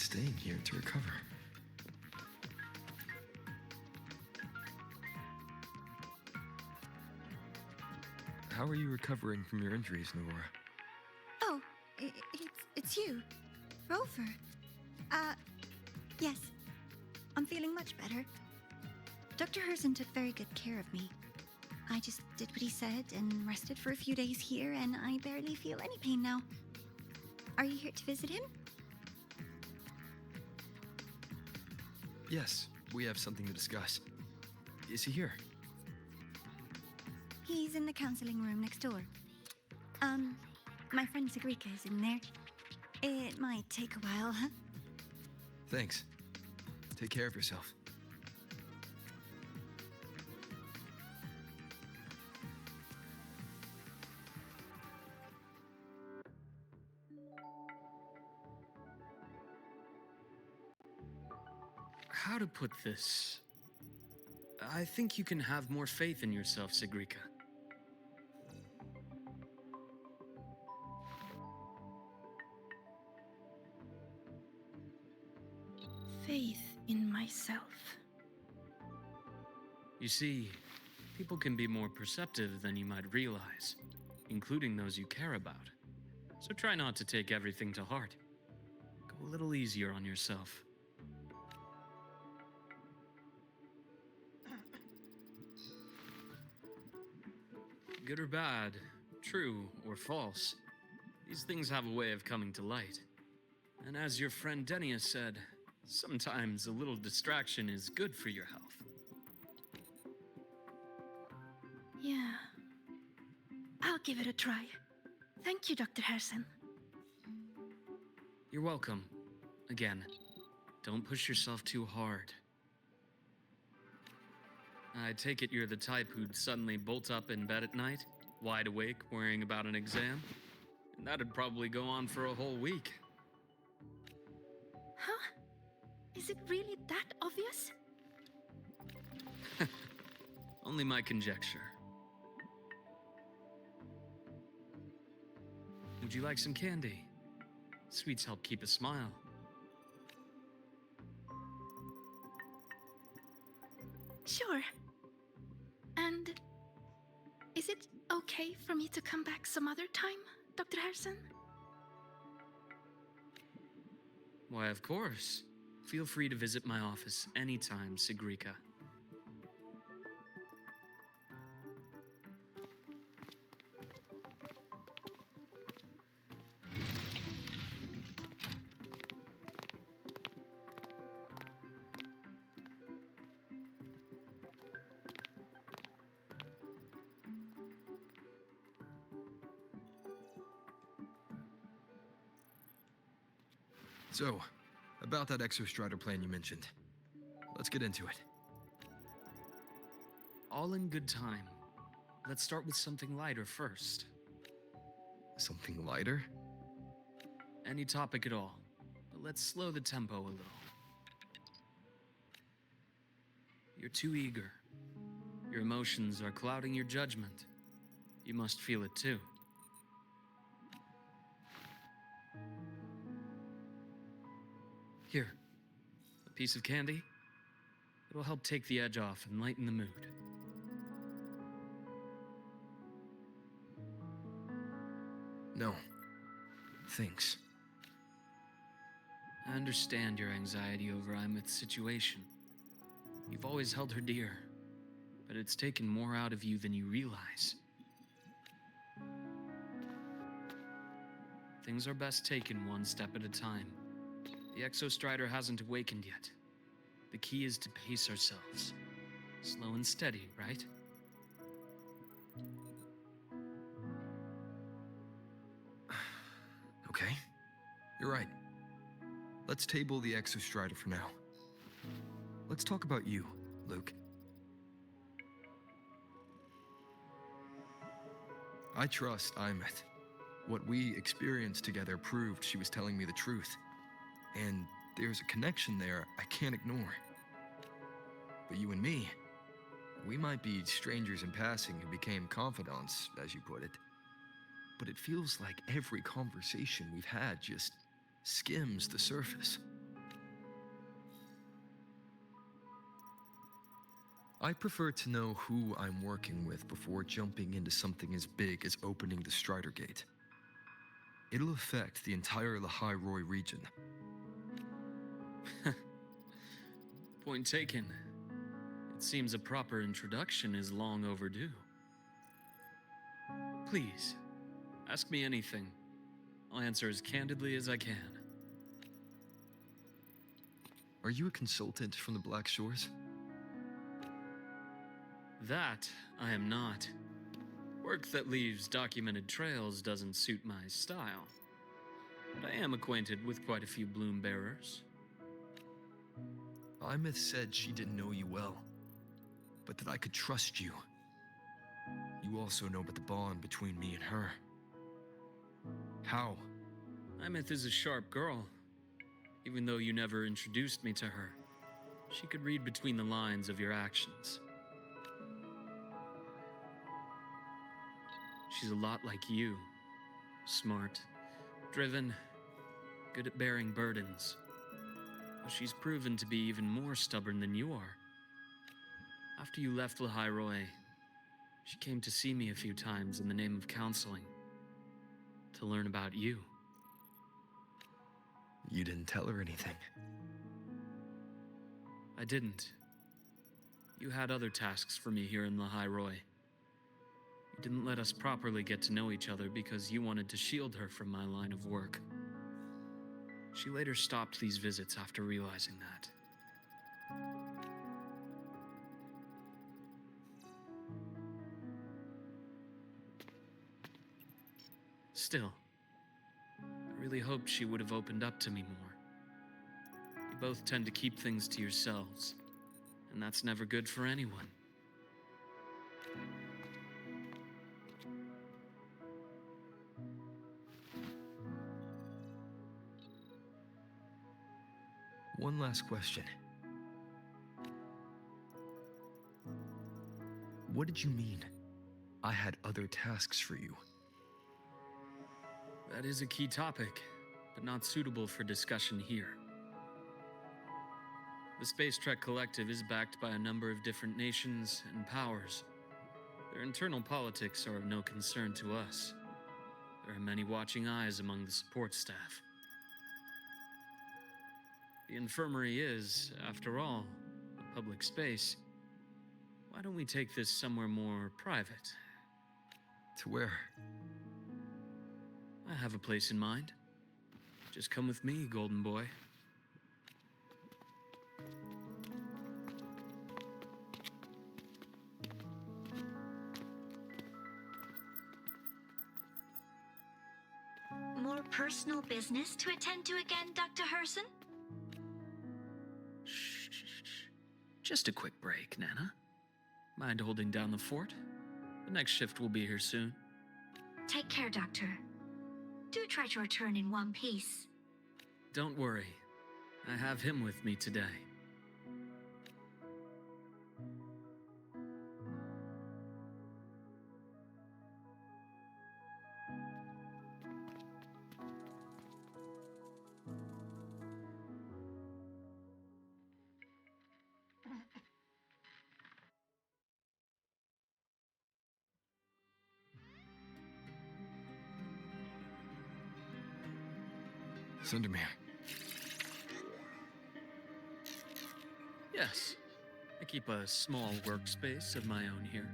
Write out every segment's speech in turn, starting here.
staying here to recover. How are you recovering from your injuries, Nora? Oh, it's you. Rover. Yes. I'm feeling much better. Dr. Hersen took very good care of me. I just did what he said and rested for a few days here, and I barely feel any pain now. Are you here to visit him? Yes, we have something to discuss. Is he here? He's in the counseling room next door. My friend Sigrika is in there. It might take a while, huh? Thanks. Take care of yourself. How to put this? I think you can have more faith in yourself, Sigrika. Faith in myself. You see, people can be more perceptive than you might realize, including those you care about. So try not to take everything to heart. Go a little easier on yourself. Good or bad, true or false, these things have a way of coming to light. And as your friend Denia said, sometimes a little distraction is good for your health. Yeah. I'll give it a try. Thank you, Dr. Hersen. You're welcome. Again, don't push yourself too hard. I take it you're the type who'd suddenly bolt up in bed at night, wide awake, worrying about an exam? And that'd probably go on for a whole week. Huh? Is it really that obvious? Only my conjecture. Would you like some candy? Sweets help keep a smile. Sure. And is it okay for me to come back some other time, Dr. Hersen? Why, of course. Feel free to visit my office anytime, Sigrika. So, about that exostrider plan you mentioned. Let's get into it. All in good time. Let's start with something lighter first. Something lighter? Any topic at all, but let's slow the tempo a little. You're too eager. Your emotions are clouding your judgment. You must feel it too. Here, a piece of candy. It'll help take the edge off and lighten the mood. No. Thanks. I understand your anxiety over Imith's situation. You've always held her dear, but it's taken more out of you than you realize. Things are best taken one step at a time. The exostrider hasn't awakened yet. The key is to pace ourselves. Slow and steady, right? Okay. You're right. Let's table the exostrider for now. Let's talk about you, Luuk. I trust Imith. What we experienced together proved she was telling me the truth. And there's a connection there I can't ignore. But you and me, we might be strangers in passing who became confidants, as you put it. But it feels like every conversation we've had just skims the surface. I prefer to know who I'm working with before jumping into something as big as opening the Strider Gate. It'll affect the entire Lehigh Roy region. Point taken. It seems a proper introduction is long overdue. Please, ask me anything. I'll answer as candidly as I can. Are you a consultant from the Black Shores? That I am not. Work that leaves documented trails doesn't suit my style. But I am acquainted with quite a few bloom bearers. Imeth said she didn't know you well, but that I could trust you. You also know about the bond between me and her. How? Imeth is a sharp girl. Even though you never introduced me to her, she could read between the lines of your actions. She's a lot like you. Smart, driven, good at bearing burdens. But she's proven to be even more stubborn than you are. After you left Lehigh Roy, she came to see me a few times in the name of counseling. To learn about you. You didn't tell her anything. I didn't. You had other tasks for me here in Lehigh Roy. You didn't let us properly get to know each other because you wanted to shield her from my line of work. She later stopped these visits after realizing that. Still, I really hoped she would have opened up to me more. You both tend to keep things to yourselves, and that's never good for anyone. One last question. What did you mean? I had other tasks for you. That is a key topic, but not suitable for discussion here. The Space Trek Collective is backed by a number of different nations and powers. Their internal politics are of no concern to us. There are many watching eyes among the support staff. The infirmary is, after all, a public space. Why don't we take this somewhere more private? To where? I have a place in mind. Just come with me, Golden Boy. More personal business to attend to again, Dr. Hersen? Shh. Just a quick break, Nana. Mind holding down the fort? The next shift will be here soon. Take care, Doctor. Do try to return in one piece. Don't worry. I have him with me today. Sundermere. Yes. I keep a small workspace of my own here.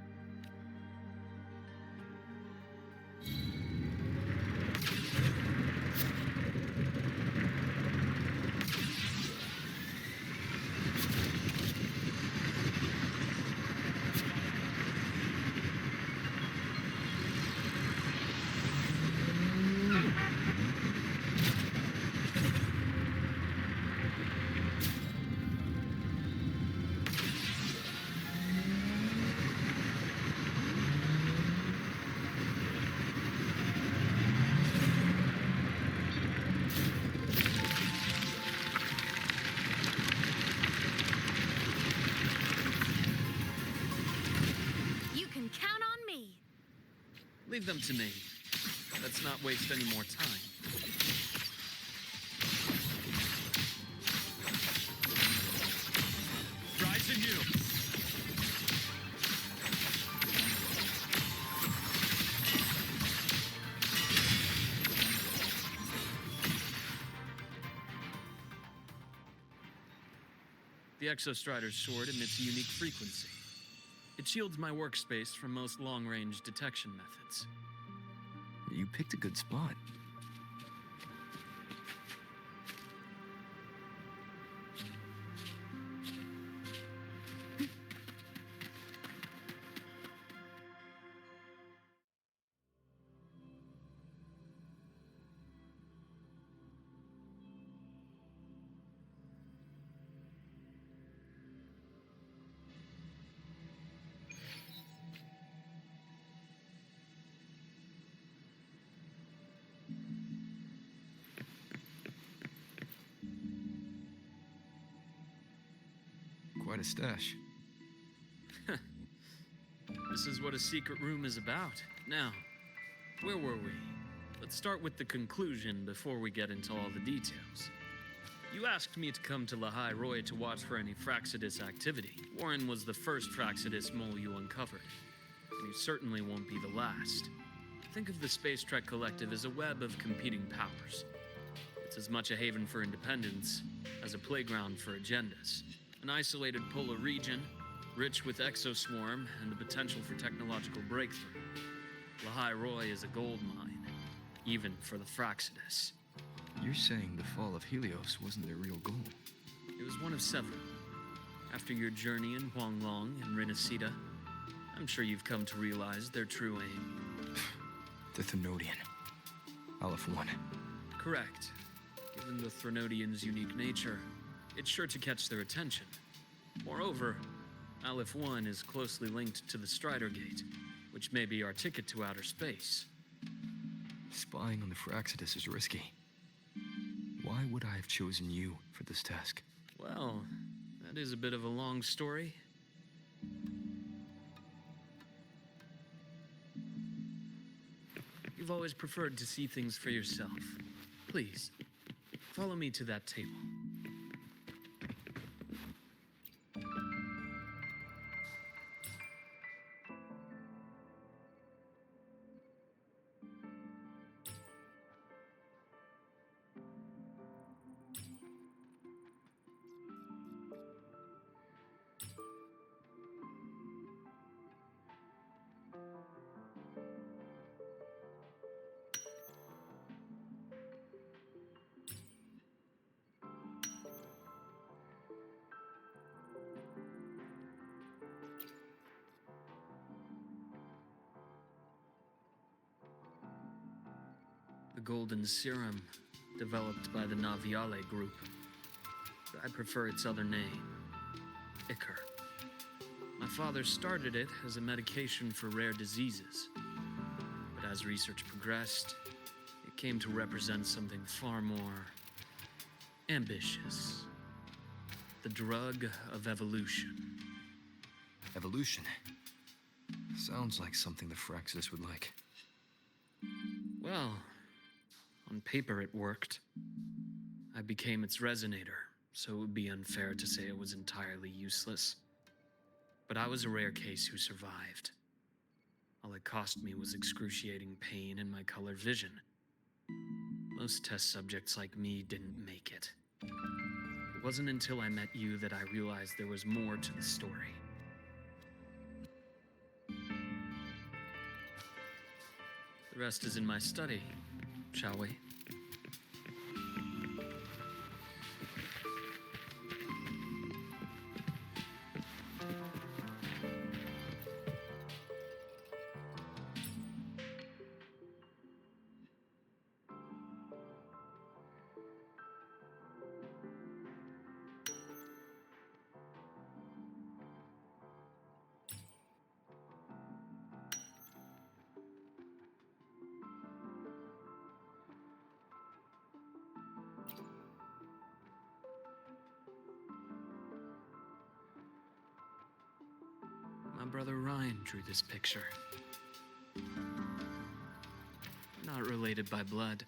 Leave them to me. Let's not waste any more time. Rise anew. The Exostrider's sword emits a unique frequency. It shields my workspace from most long-range detection methods. You picked a good spot. Quite a stash. This is what a secret room is about. Now, where were we? Let's start with the conclusion before we get into all the details. You asked me to come to Lahai Roy to watch for any Fraxidus activity. Warren was the first Fraxidus mole you uncovered, and you certainly won't be the last. Think of the Space Trek Collective as a web of competing powers. It's as much a haven for independence as a playground for agendas. An isolated polar region, rich with exoswarm and the potential for technological breakthrough. Lahai Roy is a gold mine, even for the Fraxidus. You're saying the fall of Helios wasn't their real goal? It was one of several. After your journey in Huanglong and Renacida, I'm sure you've come to realize their true aim. The Thenodian. Aleph 1. Correct. Given the Thenodian's unique nature, it's sure to catch their attention. Moreover, Aleph 1 is closely linked to the Strider Gate, which may be our ticket to outer space. Spying on the Fraxidus is risky. Why would I have chosen you for this task? Well, that is a bit of a long story. You've always preferred to see things for yourself. Please, follow me to that table. The golden serum, developed by the Naviale group. I prefer its other name, Ichor. My father started it as a medication for rare diseases. But as research progressed, it came to represent something far more ambitious. The drug of evolution. Evolution. Sounds like something the Fraxidus would like. Well, on paper it worked. I became its resonator, so it would be unfair to say it was entirely useless. But I was a rare case who survived. All it cost me was excruciating pain and my colored vision. Most test subjects like me didn't make it. It wasn't until I met you that I realized there was more to the story. The rest is in my study, shall we? My brother Ryan drew this picture. Not related by blood.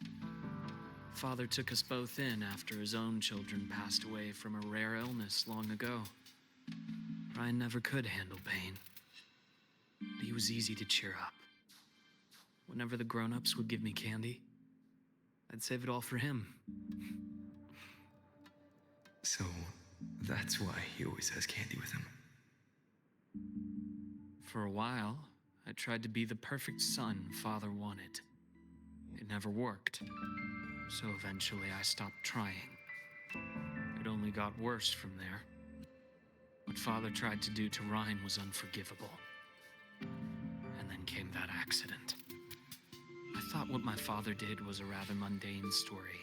Father took us both in after his own children passed away from a rare illness long ago. Ryan never could handle pain. But he was easy to cheer up. Whenever the grown-ups would give me candy, I'd save it all for him. So, That's why he always has candy with him. For a while, I tried to be the perfect son Father wanted. It never worked. So eventually I stopped trying. It only got worse from there. What Father tried to do to Ryan was unforgivable. And then came that accident. I thought what my father did was a rather mundane story.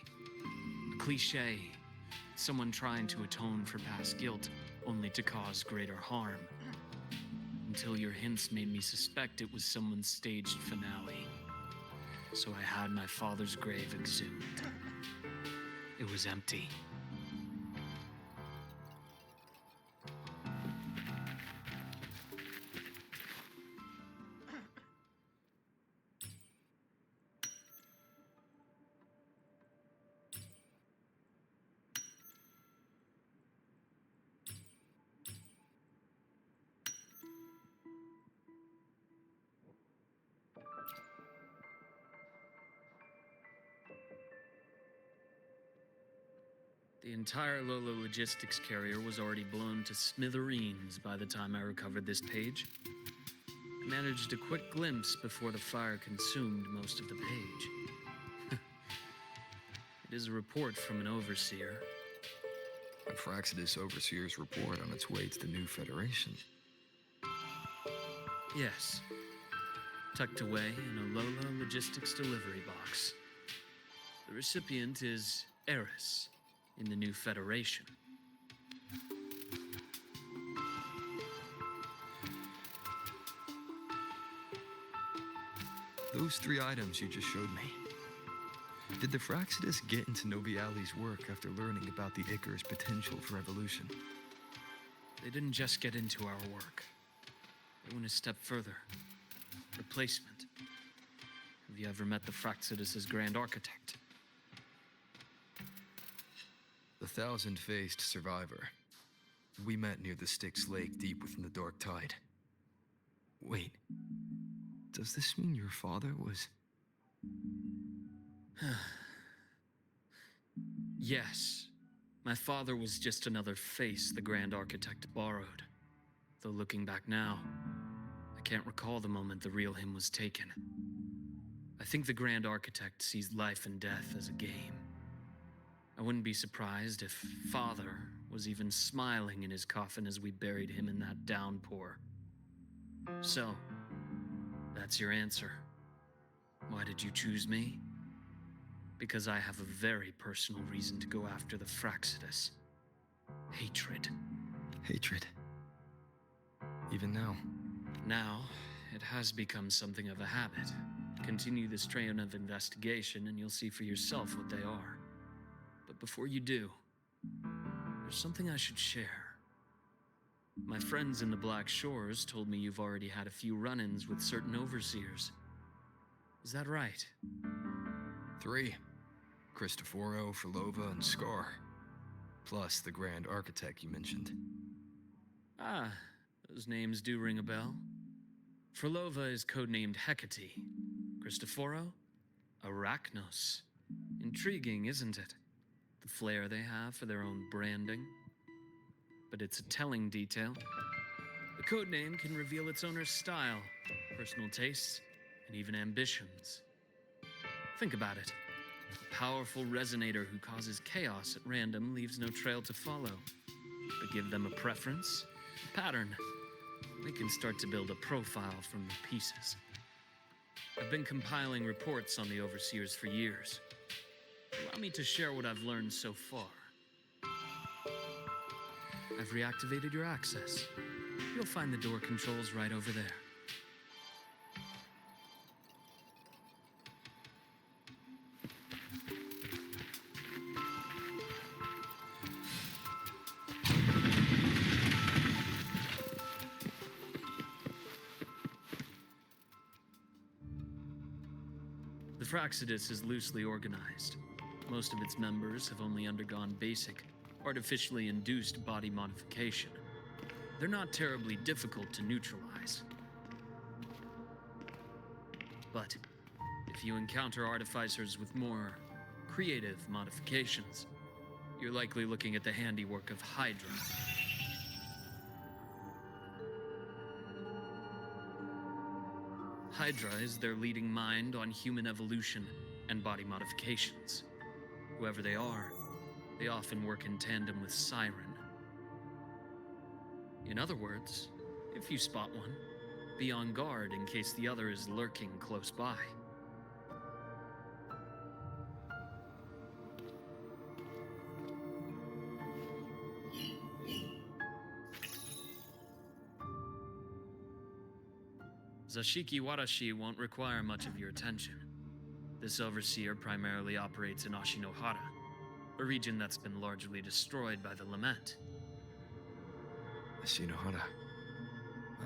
A cliché. Someone trying to atone for past guilt, only to cause greater harm. Until your hints made me suspect it was someone's staged finale. So I had my father's grave exhumed. It was empty. The entire Lolo logistics carrier was already blown to smithereens by the time I recovered this page. I managed a quick glimpse before the fire consumed most of the page. It is a report from an overseer. A Fraxidus Overseer's report on its way to the new Federation. Yes. Tucked away in a Lolo logistics delivery box. The recipient is Eris in the new Federation. Those 3 items you just showed me. Did the Fraxidus get into Noviali's work after learning about the Icar's potential for evolution? They didn't just get into our work. They went a step further. Replacement. Have you ever met the Fraxidus' Grand Architect? The thousand-faced survivor. We met near the Styx Lake deep within the Dark Tide. Wait. Does this mean your father was... Yes. My father was just another face the Grand Architect borrowed. Though looking back now, I can't recall the moment the real him was taken. I think the Grand Architect sees life and death as a game. I wouldn't be surprised if Father was even smiling in his coffin as we buried him in that downpour. So, that's your answer. Why did you choose me? Because I have a very personal reason to go after the Fraxidus. Hatred. Hatred. Even now. Now, it has become something of a habit. Continue this train of investigation and you'll see for yourself what they are. But before you do, there's something I should share. My friends in the Black Shores told me you've already had a few run-ins with certain overseers. Is that right? 3. Cristoforo, Frolova, and Scar. Plus the Grand Architect you mentioned. Ah, those names do ring a bell. Frolova is codenamed Hecate. Cristoforo? Arachnos. Intriguing, isn't it? The flair they have for their own branding. But it's a telling detail. The codename can reveal its owner's style, personal tastes, and even ambitions. Think about it. A powerful resonator who causes chaos at random leaves no trail to follow. But give them a preference, a pattern. We can start to build a profile from the pieces. I've been compiling reports on the Overseers for years. Allow me to share what I've learned so far. I've reactivated your access. You'll find the door controls right over there. The Fraxidus is loosely organized. Most of its members have only undergone basic, artificially induced body modification. They're not terribly difficult to neutralize. But if you encounter artificers with more creative modifications, you're likely looking at the handiwork of Hydra. Hydra is their leading mind on human evolution and body modifications. Whoever they are, they often work in tandem with Siren. In other words, if you spot one, be on guard in case the other is lurking close by. Zashiki Warashi won't require much of your attention. This overseer primarily operates in Ashinohara, a region that's been largely destroyed by the Lament. Ashinohara.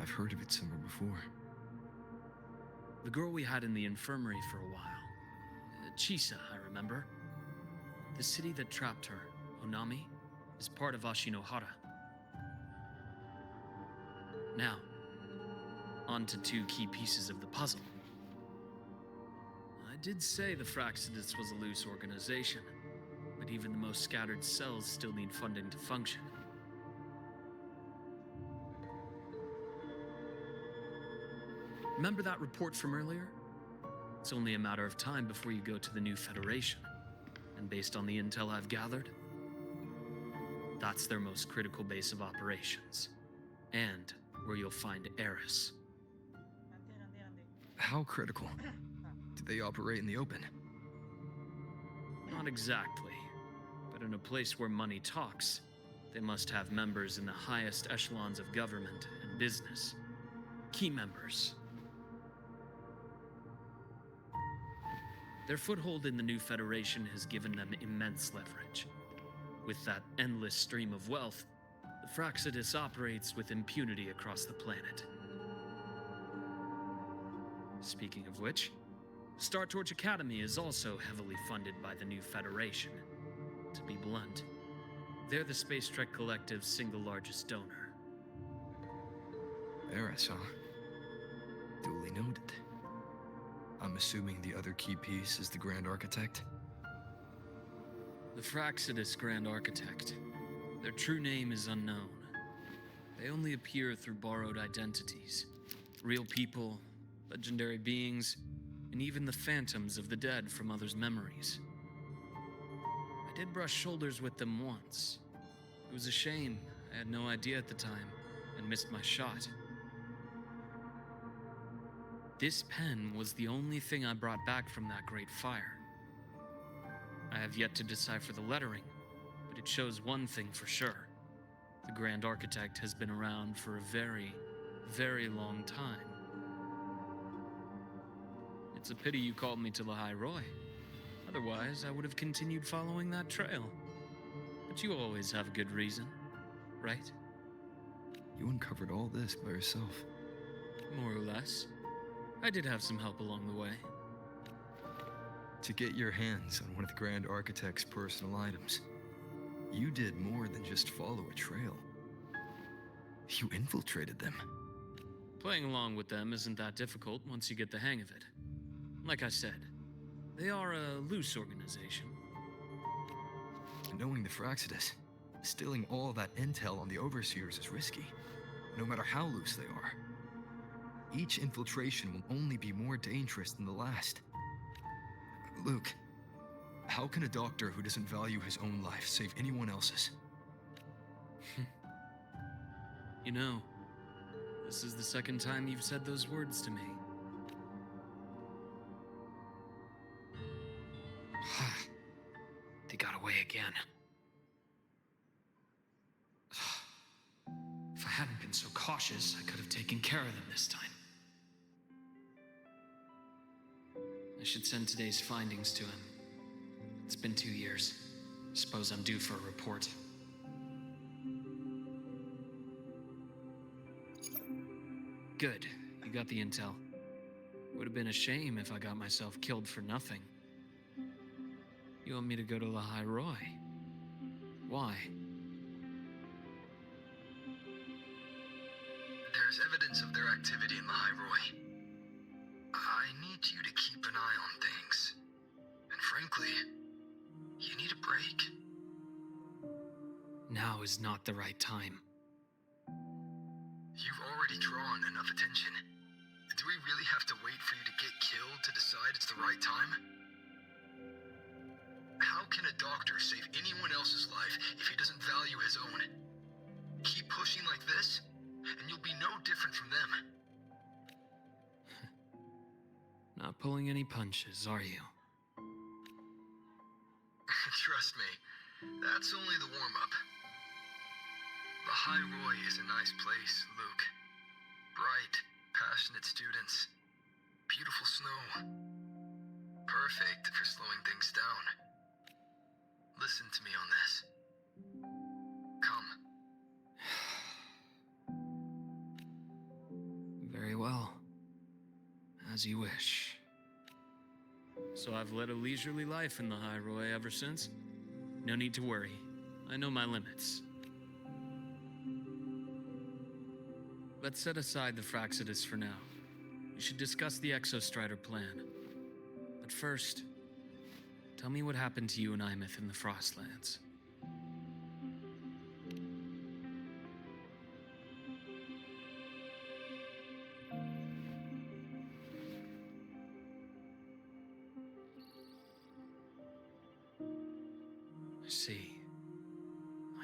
I've heard of it somewhere before. The girl we had in the infirmary for a while. Chisa, I remember. The city that trapped her, Onami, is part of Ashinohara. Now, on to two key pieces of the puzzle. I did say the Fraxidus was a loose organization, but even the most scattered cells still need funding to function. Remember that report from earlier? It's only a matter of time before you go to the new Federation. And based on the intel I've gathered, that's their most critical base of operations. And where you'll find Eris. How critical? Do they operate in the open? Not exactly. But in a place where money talks, they must have members in the highest echelons of government and business. Key members. Their foothold in the new Federation has given them immense leverage. With that endless stream of wealth, the Fraxidus operates with impunity across the planet. Speaking of which, Star Torch Academy is also heavily funded by the new Federation. To be blunt, they're the Space Trek Collective's single largest donor. Eris, huh? Duly noted. I'm assuming the other key piece is the Grand Architect? The Fraxidus Grand Architect. Their true name is unknown. They only appear through borrowed identities. Real people, legendary beings, and even the phantoms of the dead from others' memories. I did brush shoulders with them once. It was a shame. I had no idea at the time, and missed my shot. This pen was the only thing I brought back from that great fire. I have yet to decipher the lettering, but it shows one thing for sure. The Grand Architect has been around for a very, very long time. It's a pity you called me to Lahai Roy. Otherwise, I would have continued following that trail. But you always have a good reason, right? You uncovered all this by yourself. More or less. I did have some help along the way. To get your hands on one of the Grand Architect's personal items, you did more than just follow a trail. You infiltrated them. Playing along with them isn't that difficult once you get the hang of it. Like I said, they are a loose organization. Knowing the Fraxidus, stealing all that intel on the Overseers is risky, no matter how loose they are. Each infiltration will only be more dangerous than the last. Luuk, how can a doctor who doesn't value his own life save anyone else's? You know, this is the second time you've said those words to me. They got away again. If I hadn't been so cautious, I could have taken care of them this time. I should send today's findings to him. It's been 2 years. Suppose I'm due for a report. Good. You got the intel. Would have been a shame if I got myself killed for nothing. You want me to go to Lahai Roy? Why? There's evidence of their activity in Lahai Roy. I need you to keep an eye on things. And frankly, you need a break. Now is not the right time. You've already drawn enough attention. Do we really have to wait for you to get killed to decide it's the right time? How can a doctor save anyone else's life if he doesn't value his own? Keep pushing like this, and you'll be no different from them. Not pulling any punches, are you? Trust me, that's only the warm-up. The High Roy is a nice place, Luke. Bright, passionate students. Beautiful snow. Perfect for slowing things down. Listen to me on this. Come. Very well. As you wish. So I've led a leisurely life in the High Roy ever since. No need to worry. I know my limits. Let's set aside the Fraxidus for now. We should discuss the Exostrider plan. But first, tell me what happened to you and Imeth in the Frostlands. I see.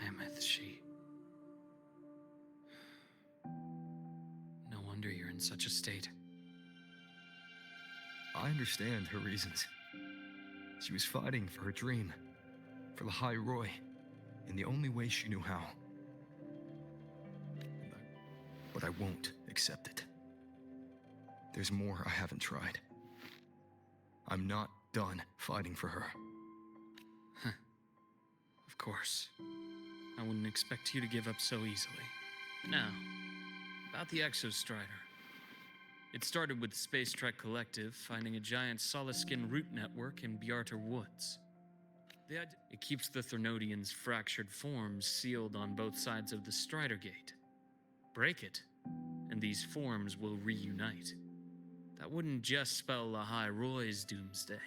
Imeth, she... No wonder you're in such a state. I understand her reasons. She was fighting for her dream, for the High Roy, in the only way she knew how. But I won't accept it. There's more I haven't tried. I'm not done fighting for her. Of course. I wouldn't expect you to give up so easily. Now, about the Exostrider. It started with the Space Trek Collective finding a giant solid-skin root network in Bjarter Woods. It keeps the Thernodians' fractured forms sealed on both sides of the Strider Gate. Break it, and these forms will reunite. That wouldn't just spell the High Roy's doomsday,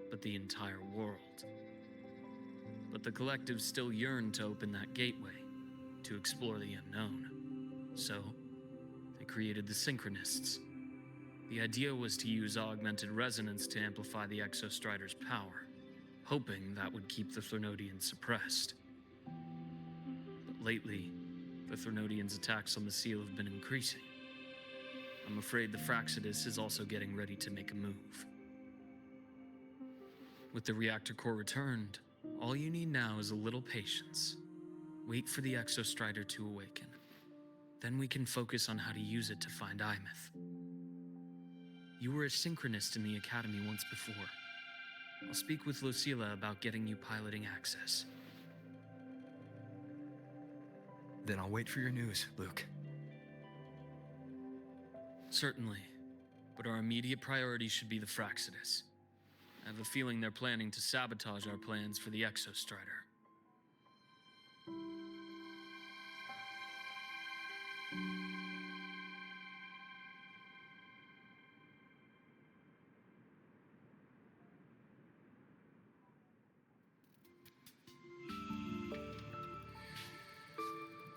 but the entire world. But the Collective still yearned to open that gateway, to explore the unknown. So, they created the Synchronists. The idea was to use augmented resonance to amplify the Exostrider's power, hoping that would keep the Thernodians suppressed. But lately, the Thernodians' attacks on the seal have been increasing. I'm afraid the Fraxidus is also getting ready to make a move. With the reactor core returned, all you need now is a little patience. Wait for the Exostrider to awaken. Then we can focus on how to use it to find Imeth. You were a synchronist in the Academy once before. I'll speak with Lucilla about getting you piloting access. Then I'll wait for your news, Luke. Certainly, but our immediate priority should be the Fraxidus. I have a feeling they're planning to sabotage our plans for the Exostrider.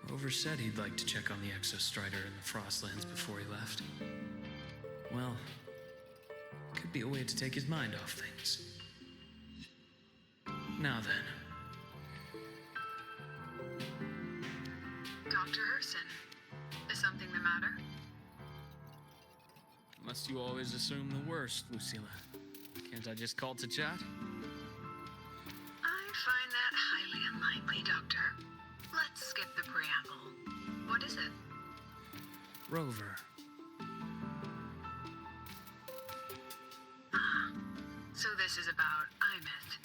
Rover said he'd like to check on the Exostrider in the Frostlands before he left. Well, could be a way to take his mind off things. Now then. Dr. Hersen, is something the matter? Must you always assume the worst, Lucilla? Can't I just call to chat? I find that highly unlikely, Doctor. Let's skip the preamble. What is it? Rover. So this is about Imeth.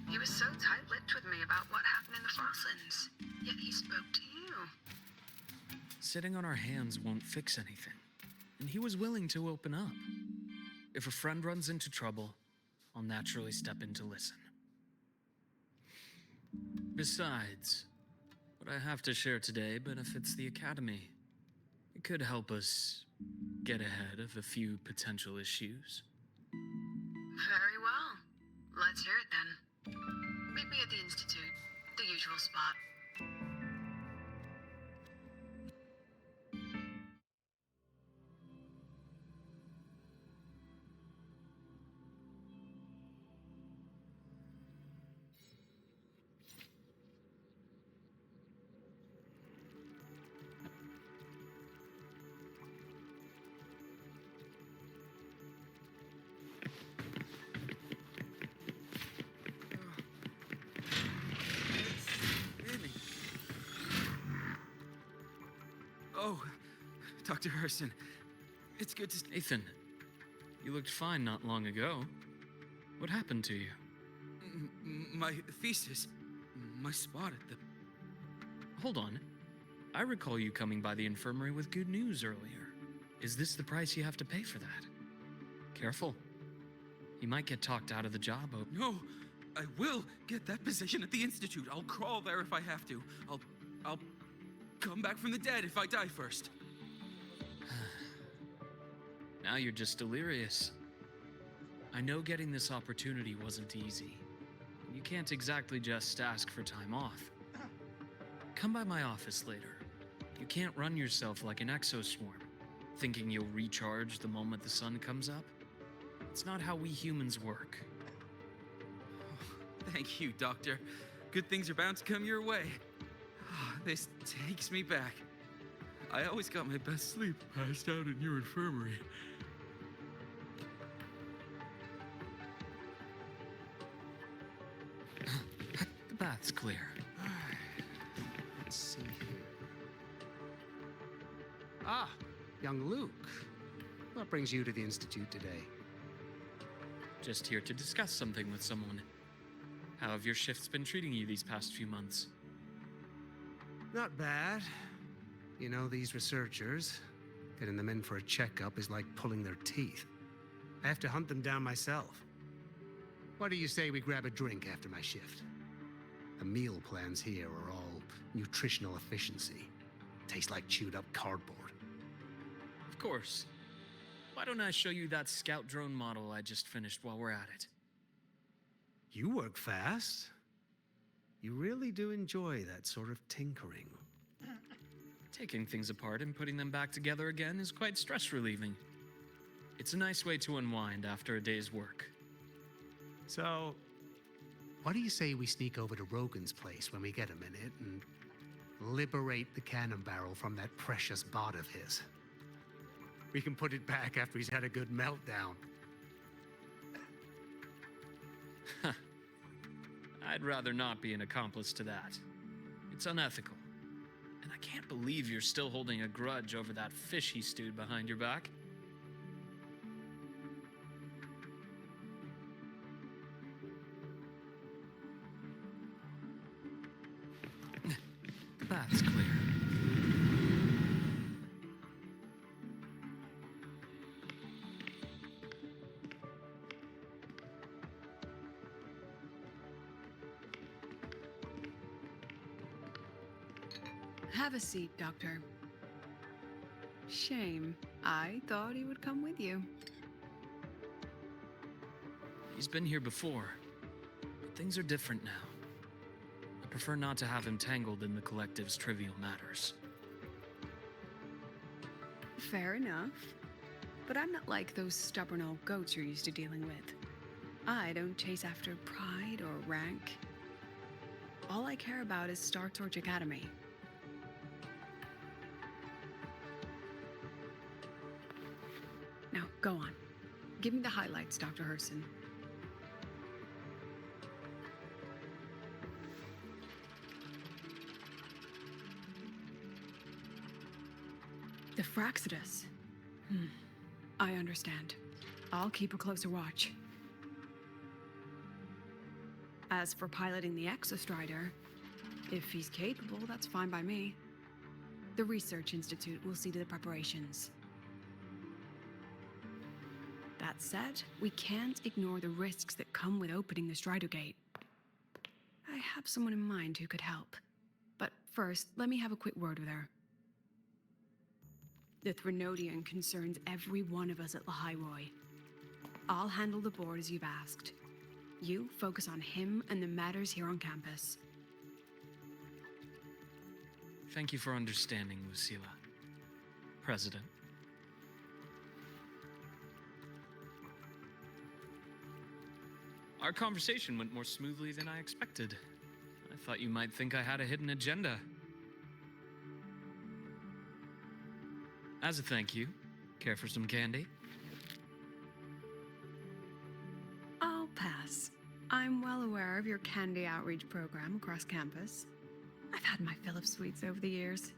He was so tight-lipped with me about what happened in the Frostlands, yet he spoke to you. Sitting on our hands won't fix anything, and he was willing to open up. If a friend runs into trouble, I'll naturally step in to listen. Besides, what I have to share today benefits the Academy. It could help us get ahead of a few potential issues. Very well. Let's hear it then. Meet me at the Institute. The usual spot. Oh, Dr. Hersen. It's good to... Nathan, you looked fine not long ago. What happened to you? My thesis. My spot at the... Hold on. I recall you coming by the infirmary with good news earlier. Is this the price you have to pay for that? Careful. You might get talked out of the job. No, I will get that position at the Institute. I'll crawl there if I have to. I'll come back from the dead if I die first. Now you're just delirious. I know getting this opportunity wasn't easy. You can't exactly just ask for time off. Come by my office later. You can't run yourself like an exoswarm, thinking you'll recharge the moment the sun comes up. It's not how we humans work. Oh, thank you, Doctor. Good things are bound to come your way. This takes me back. I always got my best sleep passed out in your infirmary. The bath's clear. Let's see here. Ah, young Luuk. What brings you to the Institute today? Just here to discuss something with someone. How have your shifts been treating you these past few months? Not bad. You know, these researchers, getting them in for a checkup is like pulling their teeth. I have to hunt them down myself. What do you say we grab a drink after my shift? The meal plans here are all nutritional efficiency. Taste like chewed up cardboard. Of course. Why don't I show you that scout drone model I just finished while we're at it? You work fast. You really do enjoy that sort of tinkering. Taking things apart and putting them back together again is quite stress-relieving. It's a nice way to unwind after a day's work. So, what do you say we sneak over to Rogan's place when we get a minute and liberate the cannon barrel from that precious bot of his? We can put it back after he's had a good meltdown. I'd rather not be an accomplice to that. It's unethical. And I can't believe you're still holding a grudge over that fish he stewed behind your back. The bath's clear. Have a seat, Doctor. Shame. I thought he would come with you. He's been here before, but things are different now. I prefer not to have him tangled in the collective's trivial matters. Fair enough. But I'm not like those stubborn old goats you're used to dealing with. I don't chase after pride or rank. All I care about is Star Torch Academy. Now, go on. Give me the highlights, Dr. Hersen. The Fraxidus. I understand. I'll keep a closer watch. As for piloting the Exostrider, if he's capable, that's fine by me. The Research Institute will see to the preparations. That said, we can't ignore the risks that come with opening the Strider Gate. I have someone in mind who could help. But first, let me have a quick word with her. The Threnodian concerns every one of us at Lahairoi. I'll handle the board as you've asked. You focus on him and the matters here on campus. Thank you for understanding, Lucilla. President. Our conversation went more smoothly than I expected. I thought you might think I had a hidden agenda. As a thank you, care for some candy? I'll pass. I'm well aware of your candy outreach program across campus. I've had my fill of sweets over the years.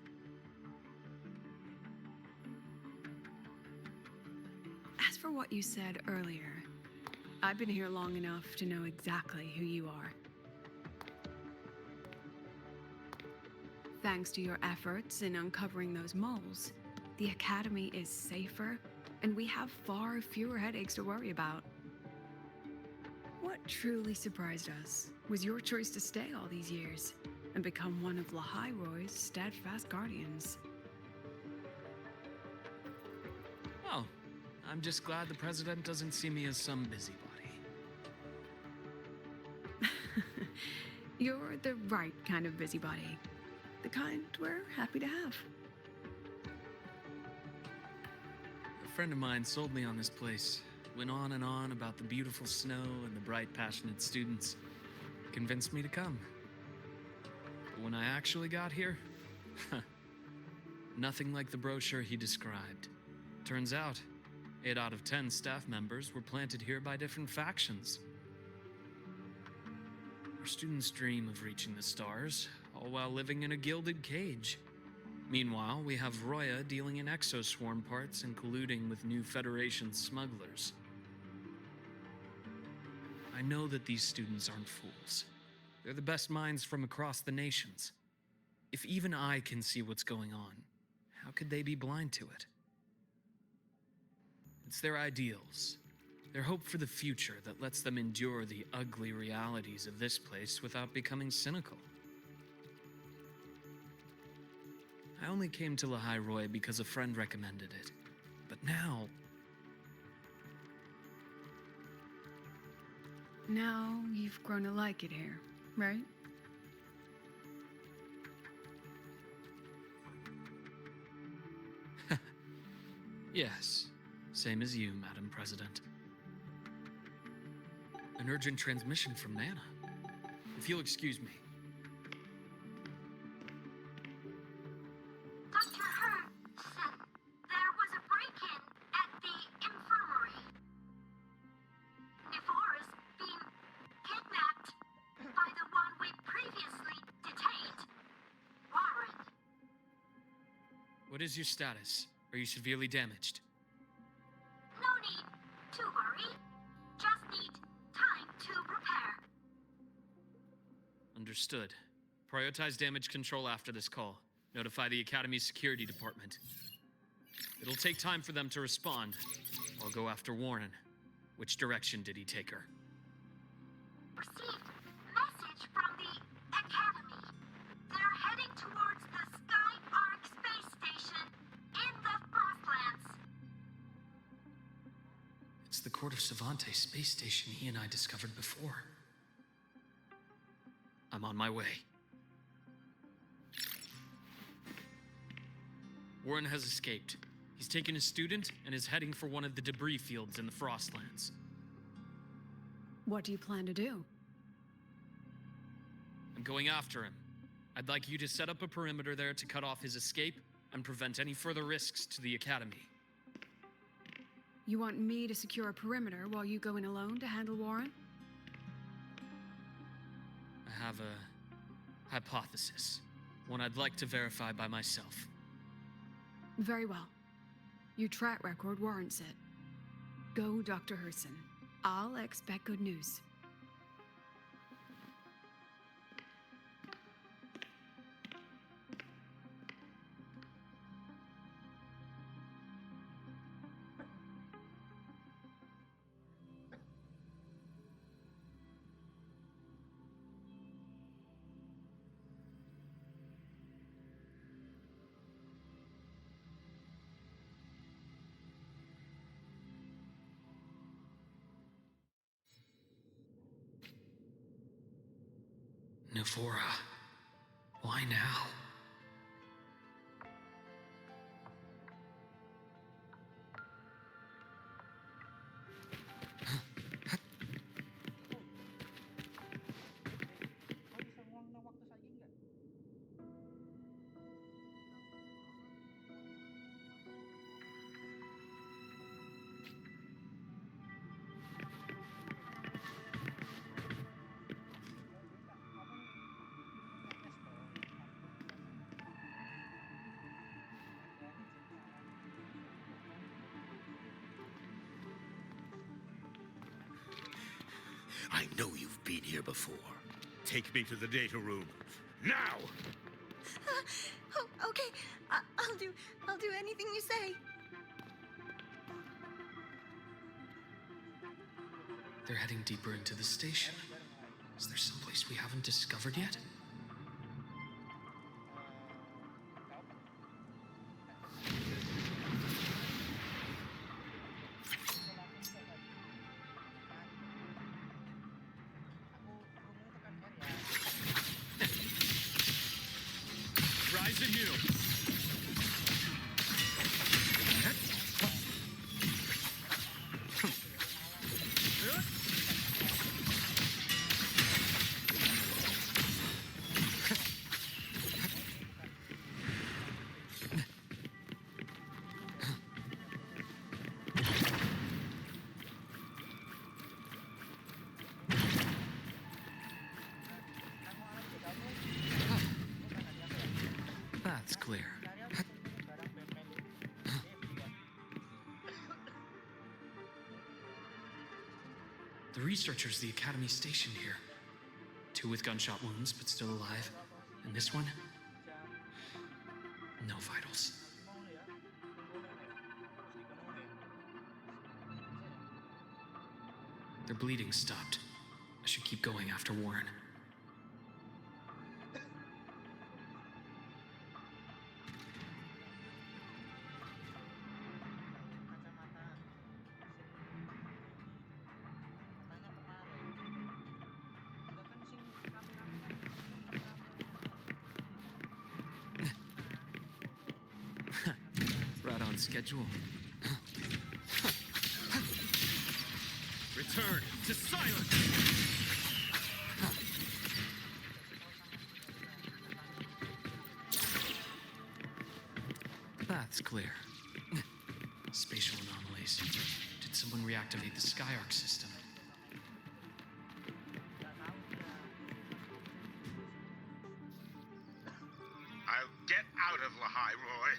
As for what you said earlier, I've been here long enough to know exactly who you are. Thanks to your efforts in uncovering those moles, the Academy is safer, and we have far fewer headaches to worry about. What truly surprised us was your choice to stay all these years and become one of Lahai-Roy's steadfast guardians. Oh, I'm just glad the President doesn't see me as some busybody. You're the right kind of busybody. The kind we're happy to have. A friend of mine sold me on this place. Went on and on about the beautiful snow and the bright, passionate students. Convinced me to come. But when I actually got here, nothing like the brochure he described. Turns out, 8 out of 10 staff members were planted here by different factions. Our students dream of reaching the stars, all while living in a gilded cage. Meanwhile, we have Roya dealing in exoswarm parts and colluding with new Federation smugglers. I know that these students aren't fools. They're the best minds from across the nations. If even I can see what's going on, how could they be blind to it? It's their ideals, their hope for the future that lets them endure the ugly realities of this place without becoming cynical. I only came to Lahai-Roy because a friend recommended it. But now... Now you've grown to like it here, right? Yes, same as you, Madam President. An urgent transmission from Nana. If you'll excuse me. Dr. Hersen, there was a break-in at the infirmary. Nevora's been kidnapped by the one we previously detained, Warren. What is your status? Are you severely damaged? No need to worry. Just need time to repair. Understood. Prioritize damage control after this call. Notify the Academy's security department. It'll take time for them to respond. I'll go after Warren. Which direction did he take her? Received message from the Academy. They're heading towards the Sky Arc space station in the Frostlands. It's the Court of Savante space station he and I discovered before. I'm on my way. Warren has escaped. He's taken a student and is heading for one of the debris fields in the Frostlands. What do you plan to do? I'm going after him. I'd like you to set up a perimeter there to cut off his escape and prevent any further risks to the Academy. You want me to secure a perimeter while you go in alone to handle Warren? I have a hypothesis. One I'd like to verify by myself. Very well. Your track record warrants it. Go, Dr. Hersen. I'll expect good news. Nevora, why now? I know you've been here before. Take me to the data room. Now! Oh, okay. I'll do anything you say. They're heading deeper into the station. Is there someplace we haven't discovered yet? Rise anew! That's clear. The researchers the Academy stationed here. 2 with gunshot wounds, but still alive. And this one? No vitals. Their bleeding stopped. I should keep going after Warren. Right on schedule. Return to silence! That's clear. Spatial anomalies. Did someone reactivate the Skyarc system? I'll get out of Lahai, Roy.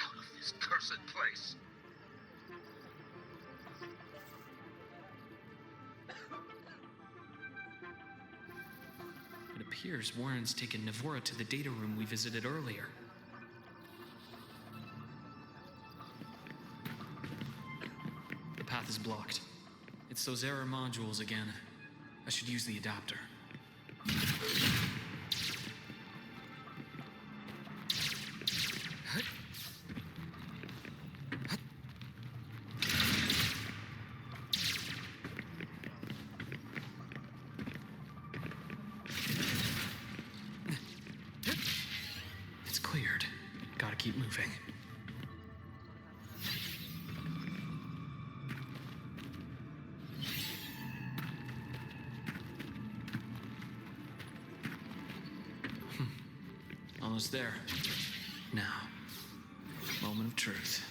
Out of this cursed place. It appears Warren's taken Navora to the data room we visited earlier. The path is blocked. It's those error modules again. I should use the adapter. It's cleared. Gotta keep moving. Almost there. Now, moment of truth.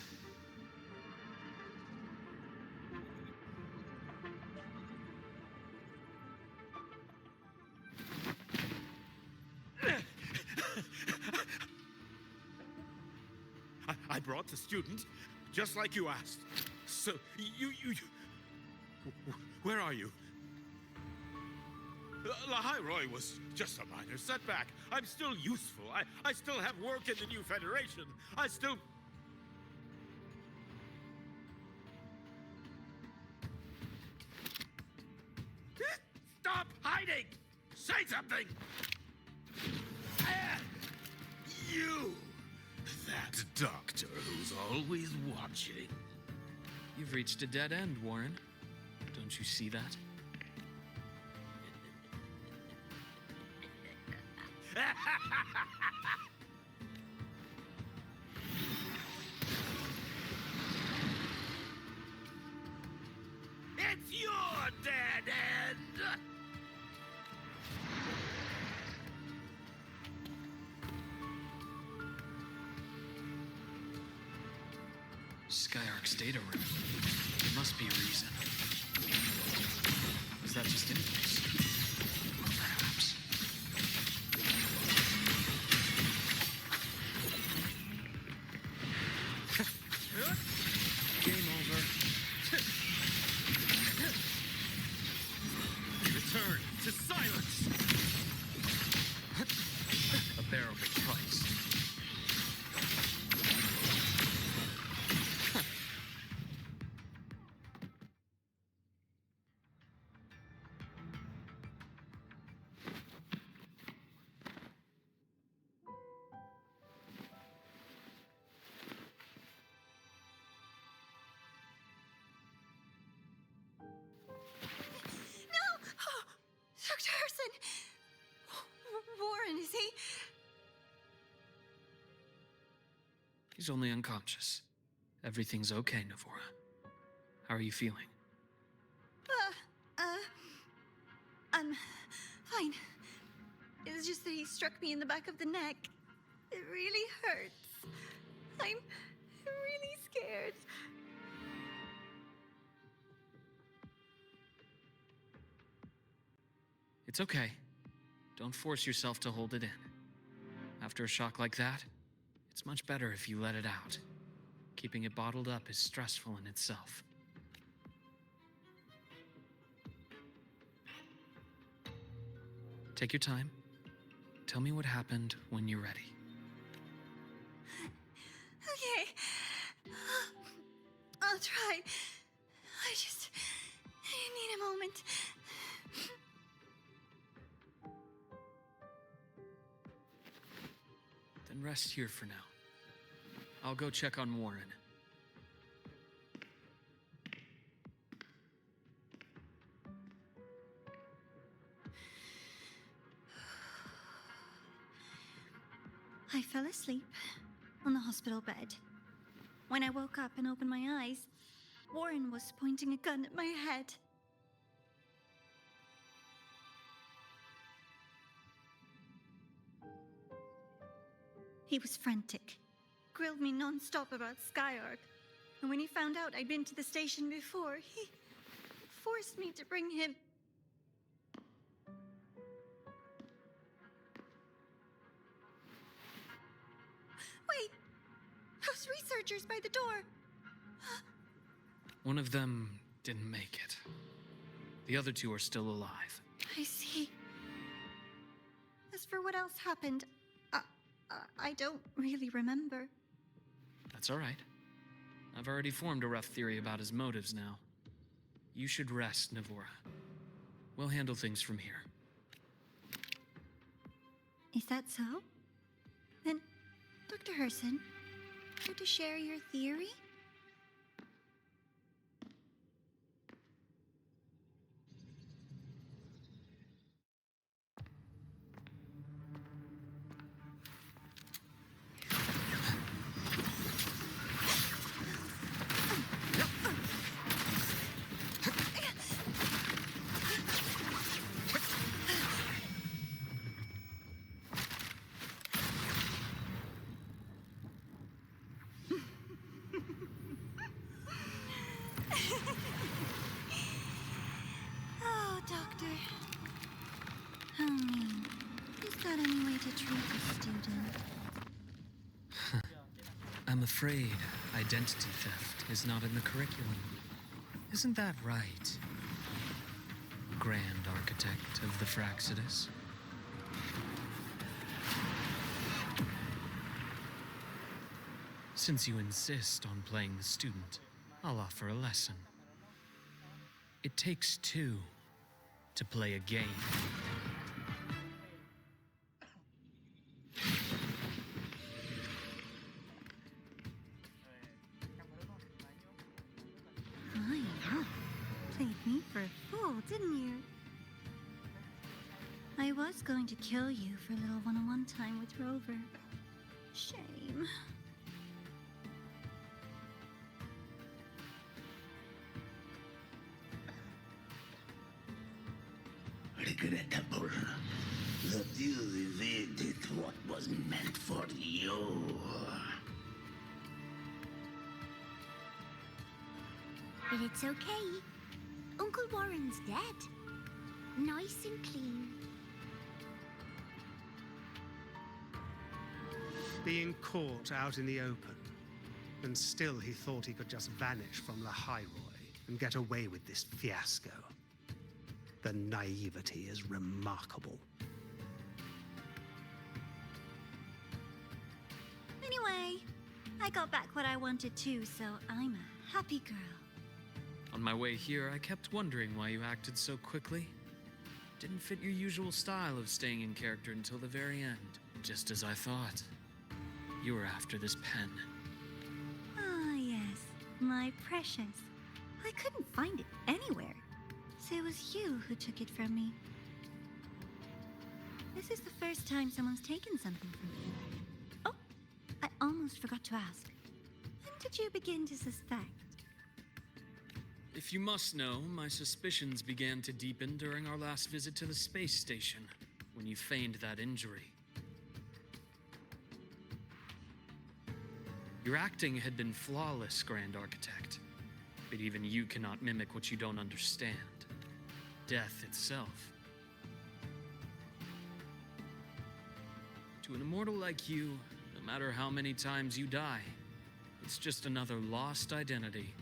I brought the student, just like you asked. So, you... Where are you? Lahai Roy was just a minor setback. I'm still useful. I still have work in the new Federation. I still... Stop hiding! Say something! You! That doctor who's always watching. You've reached a dead end, Warren. Don't you see that? It's your dead end! Skyarc's data room. There must be a reason. Is that just impulse? Or perhaps... Game over. She's only unconscious. Everything's okay, Navora. How are you feeling? I'm fine. It's just that he struck me in the back of the neck. It really hurts. I'm really scared. It's okay. Don't force yourself to hold it in. After a shock like that, it's much better if you let it out. Keeping it bottled up is stressful in itself. Take your time. Tell me what happened when you're ready. Okay. I'll try. I need a moment. Then rest here for now. I'll go check on Warren. I fell asleep on the hospital bed. When I woke up and opened my eyes, Warren was pointing a gun at my head. He was frantic, grilled me non-stop about Skyark, and when he found out I'd been to the station before, he forced me to bring him. Wait! Those researchers by the door! One of them didn't make it. The other two are still alive. I see. As for what else happened, I don't really remember. That's all right. I've already formed a rough theory about his motives now. You should rest, Navora. We'll handle things from here. Is that so? Then, Dr. Hersen, care to share your theory? Oh, Doctor. How mean. Is that any way to treat a student? I'm afraid identity theft is not in the curriculum. Isn't that right, Grand Architect of the Fraxidus? Since you insist on playing the student, I'll offer a lesson. It takes two to play a game. My, played me for a fool, didn't you? I was going to kill you for a little one-on-one time with Rover. Shame. Regrettable that you evaded what was meant for you. But it's okay. Uncle Warren's dead. Nice and clean. Being caught out in the open, and still he thought he could just vanish from the Highroy and get away with this fiasco. The naivety is remarkable. Anyway, I got back what I wanted too, so I'm a happy girl. On my way here, I kept wondering why you acted so quickly. Didn't fit your usual style of staying in character until the very end. Just as I thought. You were after this pen. Ah, yes, my precious. I couldn't find it anywhere. So it was you who took it from me. This is the first time someone's taken something from me. Oh, I almost forgot to ask. did you begin to suspect? If you must know, my suspicions began to deepen during our last visit to the space station, when you feigned that injury. Your acting had been flawless, Grand Architect, but even you cannot mimic what you don't understand. Death itself. To an immortal like you, no matter how many times you die, it's just another lost identity.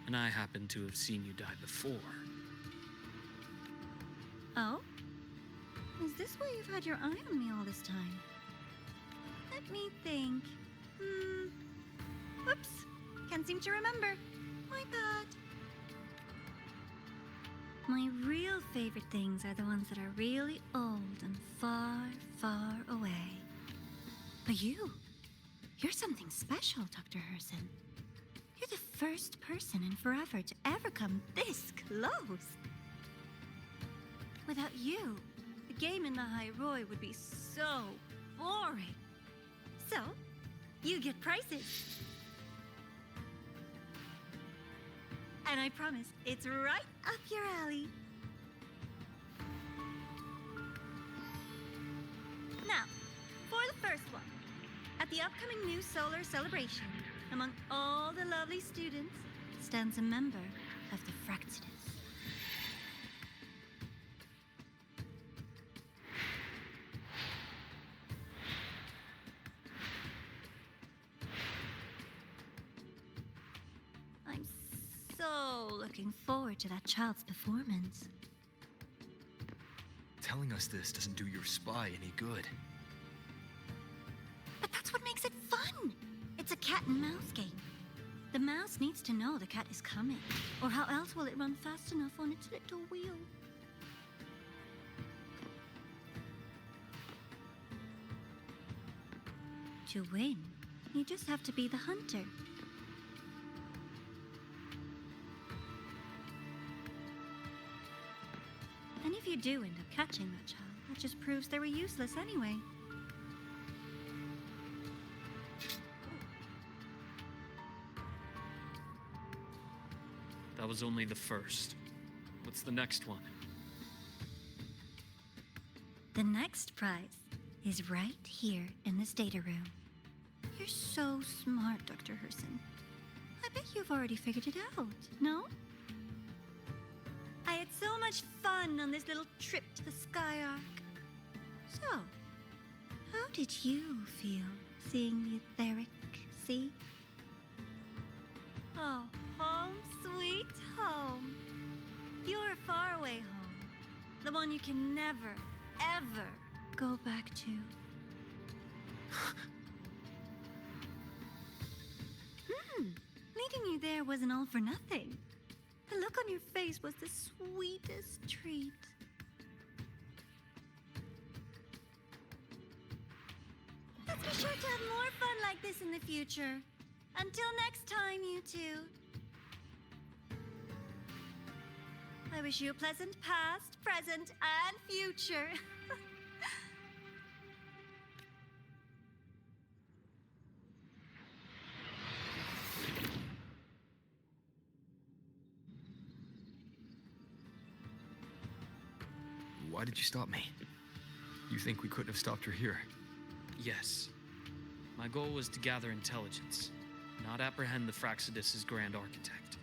And I happen to have seen you die before. Oh? Is this why you've had your eye on me all this time? Let me think. Whoops. Can't seem to remember. My bad. My real favorite things are the ones that are really old and far, far away. But you're something special, Dr. Hersen. You're the first person in forever to ever come this close. Without you, the game in the High Roy would be so boring. So, you get prizes. And I promise, it's right up your alley. Now, for the first one. At the upcoming new solar celebration, among all the lovely students, stands a member of the Fractidus. I'm so looking forward to that child's performance. Telling us this doesn't do your spy any good. But that's what makes it fun! It's a cat and mouse game. The mouse needs to know the cat is coming, or how else will it run fast enough on its little wheel? To win, you just have to be the hunter. And if you do end up catching that child, that just proves they were useless anyway. That was only the first. What's the next one? The next prize is right here in this data room. You're so smart, Dr. Hersen. I bet you've already figured it out, no? I had so much fun on this little trip to the Sky Arc. So, how did you feel seeing the etheric sea? Oh, home sweet home. Your faraway home. The one you can never, ever go back to. Meeting you there wasn't all for nothing. The look on your face was the sweetest treat. Let's be sure to have more fun like this in the future. Until next time, you two. I wish you a pleasant past, present, and future. Why did you stop me? You think we couldn't have stopped her here? Yes. My goal was to gather intelligence, not apprehend the Fractidus' Grand Architect.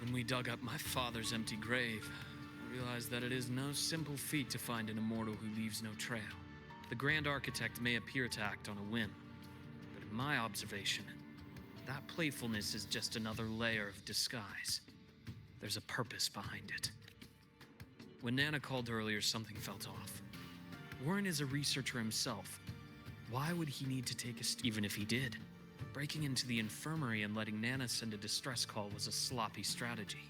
When we dug up my father's empty grave, I realized that it is no simple feat to find an immortal who leaves no trail. The Grand Architect may appear to act on a whim, but in my observation, that playfulness is just another layer of disguise. There's a purpose behind it. When Nana called earlier, something felt off. Warren is a researcher himself. Why would he need to take even if he did? Breaking into the infirmary and letting Nana send a distress call was a sloppy strategy.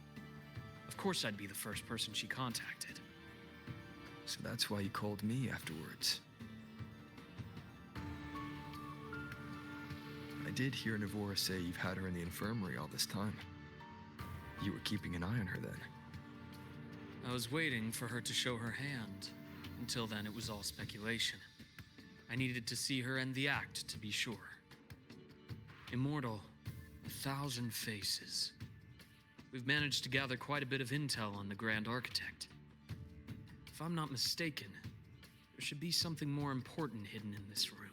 Of course I'd be the first person she contacted. So that's why you called me afterwards. I did hear Navora say you've had her in the infirmary all this time. You were keeping an eye on her then. I was waiting for her to show her hand. Until then, it was all speculation. I needed to see her end the act to be sure. Immortal, 1,000 faces. We've managed to gather quite a bit of intel on the Grand Architect. If I'm not mistaken, there should be something more important hidden in this room.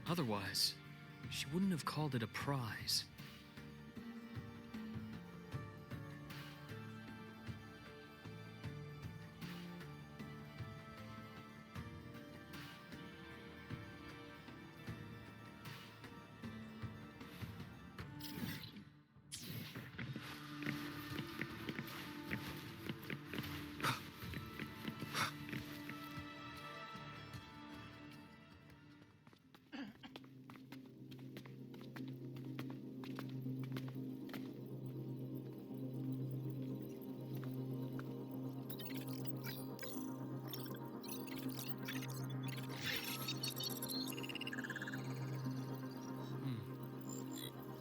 Otherwise, she wouldn't have called it a prize.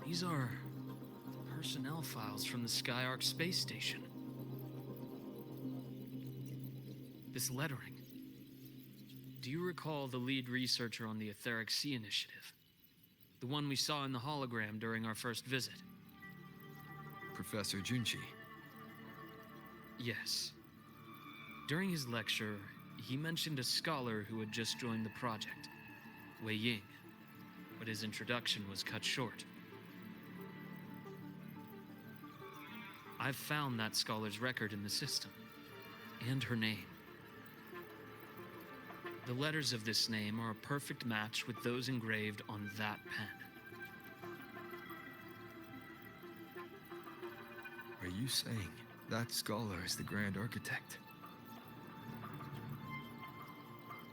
These are personnel files from the Skyark space station. This lettering. Do you recall the lead researcher on the Etheric Sea Initiative? The one we saw in the hologram during our first visit? Professor Junchi. Yes. During his lecture, he mentioned a scholar who had just joined the project, Wei Ying, but his introduction was cut short. I've found that scholar's record in the system, and her name. The letters of this name are a perfect match with those engraved on that pen. Are you saying that scholar is the Grand Architect?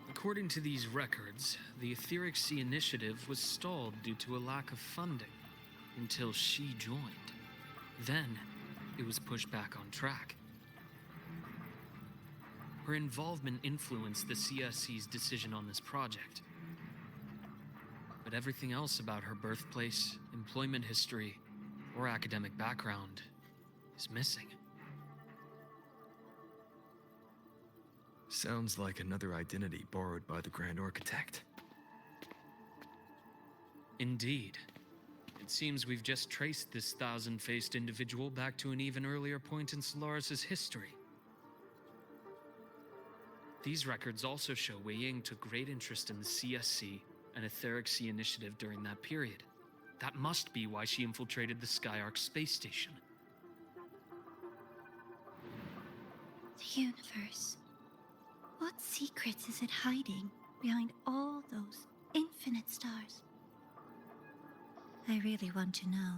According to these records, the Etheric Sea Initiative was stalled due to a lack of funding until she joined. Then, it was pushed back on track. Her involvement influenced the CSC's decision on this project. But everything else about her birthplace, employment history, or academic background is missing. Sounds like another identity borrowed by the Grand Architect. Indeed. It seems we've just traced this thousand-faced individual back to an even earlier point in Solaris' history. These records also show Wei Ying took great interest in the CSC and Etheric Sea Initiative during that period. That must be why she infiltrated the Skyark space station. The universe. What secrets is it hiding behind all those infinite stars? I really want to know.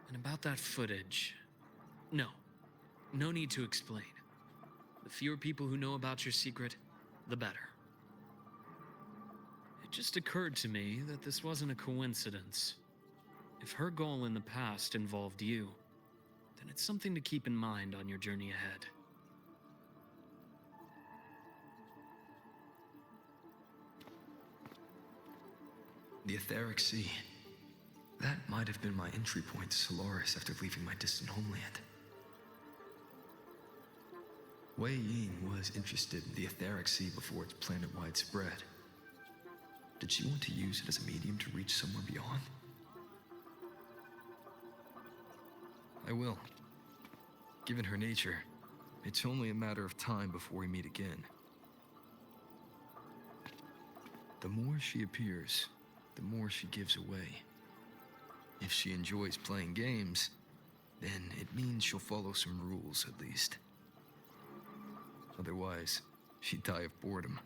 And about that footage... No need to explain. The fewer people who know about your secret, the better. It just occurred to me that this wasn't a coincidence. If her goal in the past involved you, then it's something to keep in mind on your journey ahead. The Etheric Sea. That might have been my entry point to Solaris after leaving my distant homeland. Wei Ying was interested in the Etheric Sea before its planet-wide spread. Did she want to use it as a medium to reach somewhere beyond? I will. Given her nature, it's only a matter of time before we meet again. The more she appears, the more she gives away. If she enjoys playing games, then it means she'll follow some rules at least. Otherwise, she'd die of boredom.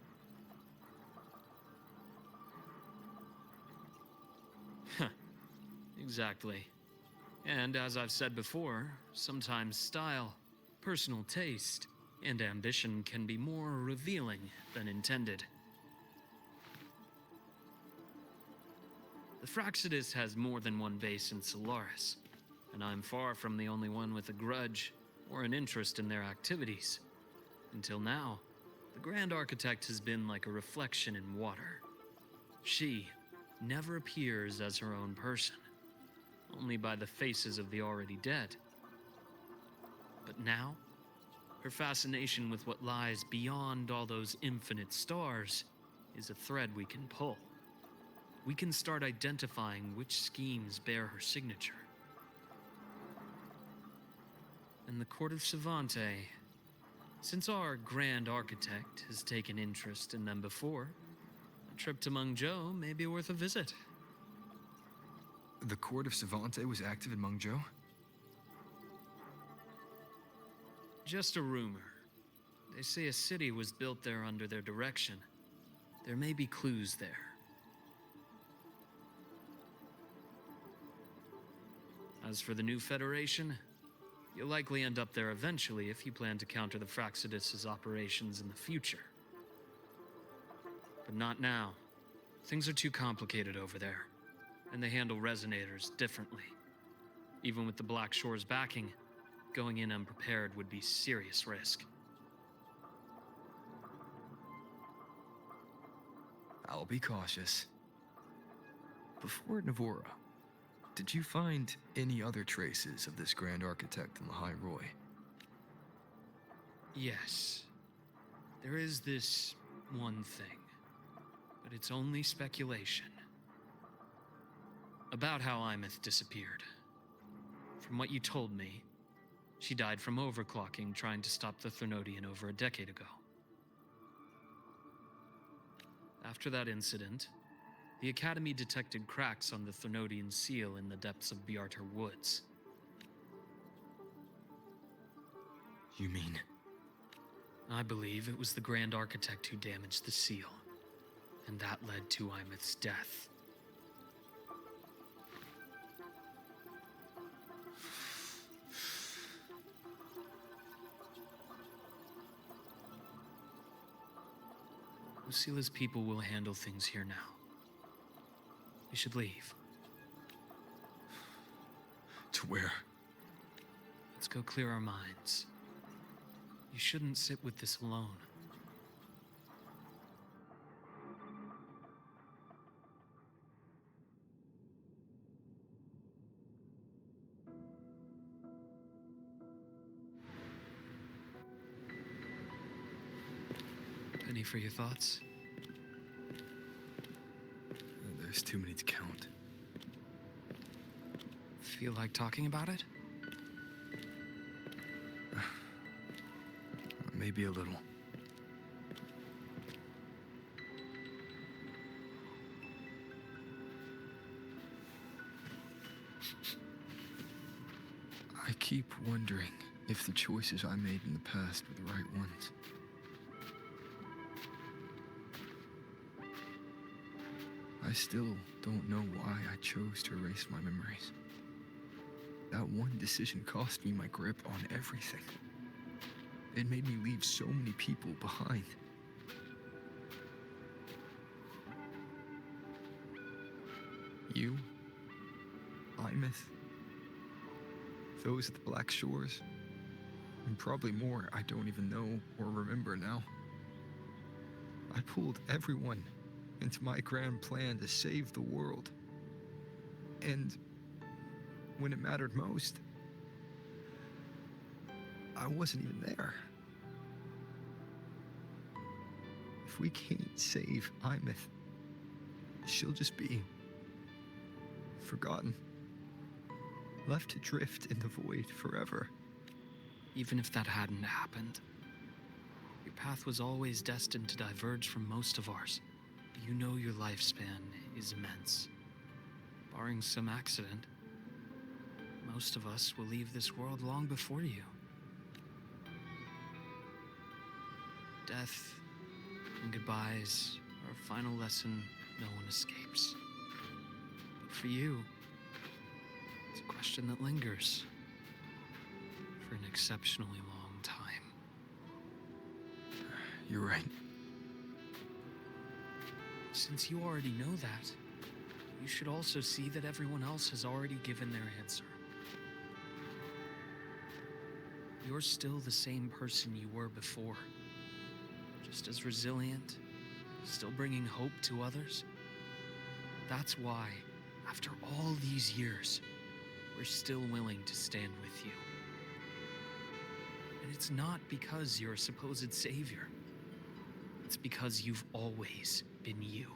Exactly. And as I've said before, sometimes style, personal taste, and ambition can be more revealing than intended. The Fraxidus has more than one base in Solaris, and I'm far from the only one with a grudge or an interest in their activities. Until now, the Grand Architect has been like a reflection in water. She never appears as her own person, only by the faces of the already dead. But now, Her fascination with what lies beyond all those infinite stars is a thread we can pull. We can start identifying which schemes bear her signature. And the Court of Savante, since our Grand Architect has taken interest in them before, a trip to Mengzhou may be worth a visit. The Court of Savante was active in Mengzhou? Just a rumor. They say a city was built there under their direction. There may be clues there. As for the new Federation, you'll likely end up there eventually if you plan to counter the Fraxidus' operations in the future. But not now. Things are too complicated over there, and they handle resonators differently. Even with the Black Shore's backing, going in unprepared would be serious risk. I'll be cautious. Before Navora, did you find any other traces of this Grand Architect in the High Roy? Yes. There is this one thing, but it's only speculation. About how Imeth disappeared. From what you told me, she died from overclocking trying to stop the Thernodian over a decade ago. After that incident, the Academy detected cracks on the Thernodian seal in the depths of Biarter Woods. You mean? I believe it was the Grand Architect who damaged the seal, and that led to Imeth's death. Lucila's people will handle things here now. We should leave. To where? Let's go clear our minds. You shouldn't sit with this alone. Penny for your thoughts? There's too many to count. Feel like talking about it? Maybe a little. I keep wondering if the choices I made in the past were the right ones. I still don't know why I chose to erase my memories. That one decision cost me my grip on everything. It made me leave so many people behind. You, Imeth, those at the Black Shores, and probably more I don't even know or remember now. I pulled everyone into my grand plan to save the world. And when it mattered most, I wasn't even there. If we can't save Imeth, she'll just be forgotten, left to drift in the void forever. Even if that hadn't happened, your path was always destined to diverge from most of ours. You know your lifespan is immense. Barring some accident, most of us will leave this world long before you. Death and goodbyes are a final lesson no one escapes. But for you, it's a question that lingers for an exceptionally long time. You're right. Since you already know that, you should also see that everyone else has already given their answer. You're still the same person you were before. Just as resilient, still bringing hope to others. That's why, after all these years, we're still willing to stand with you. And it's not because you're a supposed savior. It's because you've always been you.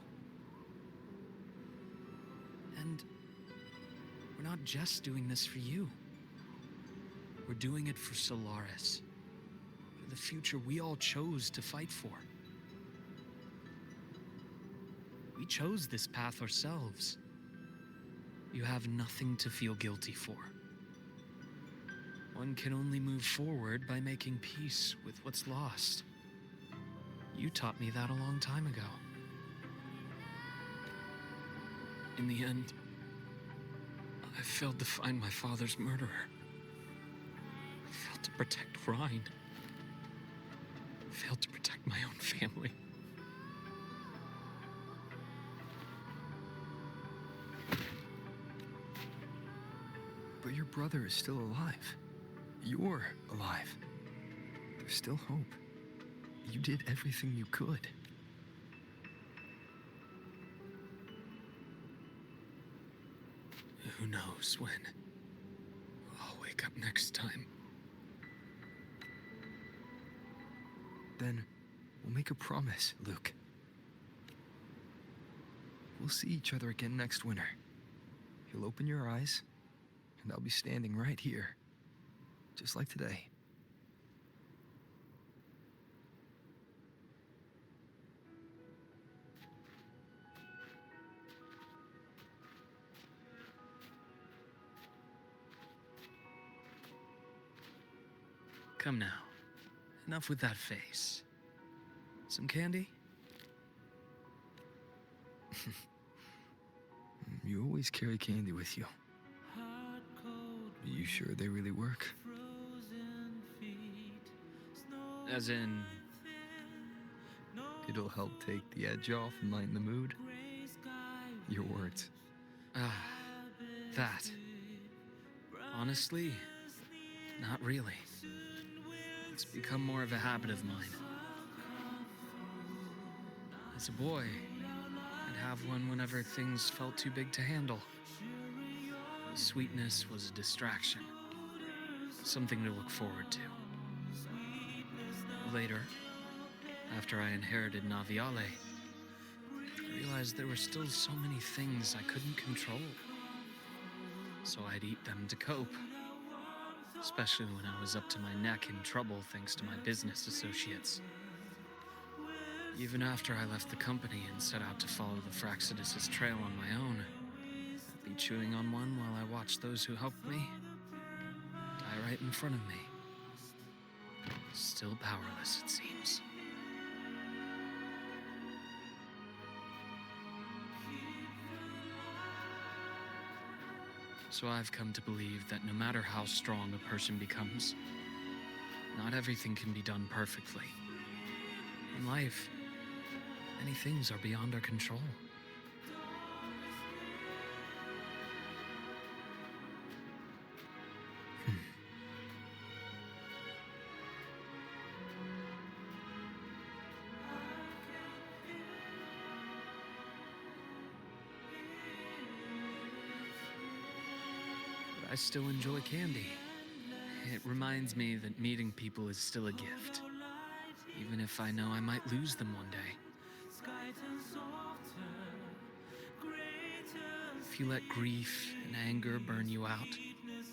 And we're not just doing this for you. We're doing it for Solaris. For the future we all chose to fight for. We chose this path ourselves. You have nothing to feel guilty for. One can only move forward by making peace with what's lost. You taught me that a long time ago. In the end, I failed to find my father's murderer. I failed to protect Rhine. I failed to protect my own family. But your brother is still alive. You're alive. There's still hope. You did everything you could. Who knows when I'll wake up next time. Then we'll make a promise, Luuk. We'll see each other again next winter. You'll open your eyes, and I'll be standing right here, just like today. Come now. Enough with that face. Some candy? You always carry candy with you. Are you sure they really work? As in... It'll help take the edge off and lighten the mood? Your words. That. Honestly, not really. It's become more of a habit of mine. As a boy, I'd have one whenever things felt too big to handle. The sweetness was a distraction, something to look forward to. Later, after I inherited Naviale, I realized there were still so many things I couldn't control. So I'd eat them to cope. Especially when I was up to my neck in trouble thanks to my business associates. Even after I left the company and set out to follow the Fraxidus' trail on my own, I'd be chewing on one while I watched those who helped me die right in front of me. Still powerless, it seems. So I've come to believe that no matter how strong a person becomes, not everything can be done perfectly. In life, many things are beyond our control. I still enjoy candy. It reminds me that meeting people is still a gift, even if I know I might lose them one day. If you let grief and anger burn you out,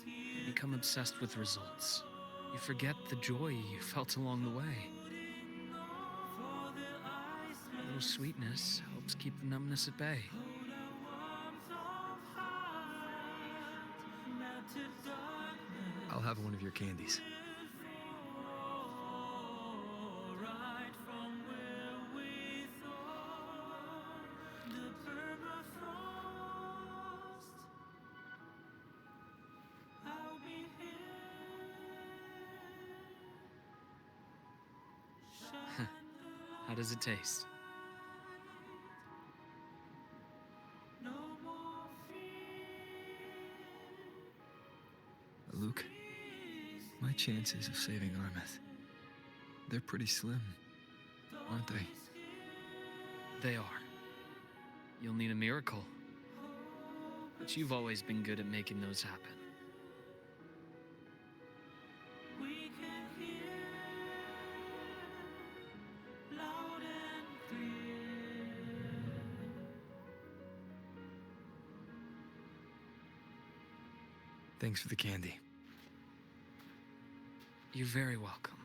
you become obsessed with results. You forget the joy you felt along the way. A little sweetness helps keep the numbness at bay. I'll have one of your candies. How does it taste? Luuk, my chances of saving Armeth, they're pretty slim, aren't they? They are. You'll need a miracle. But you've always been good at making those happen. Thanks for the candy. You're very welcome.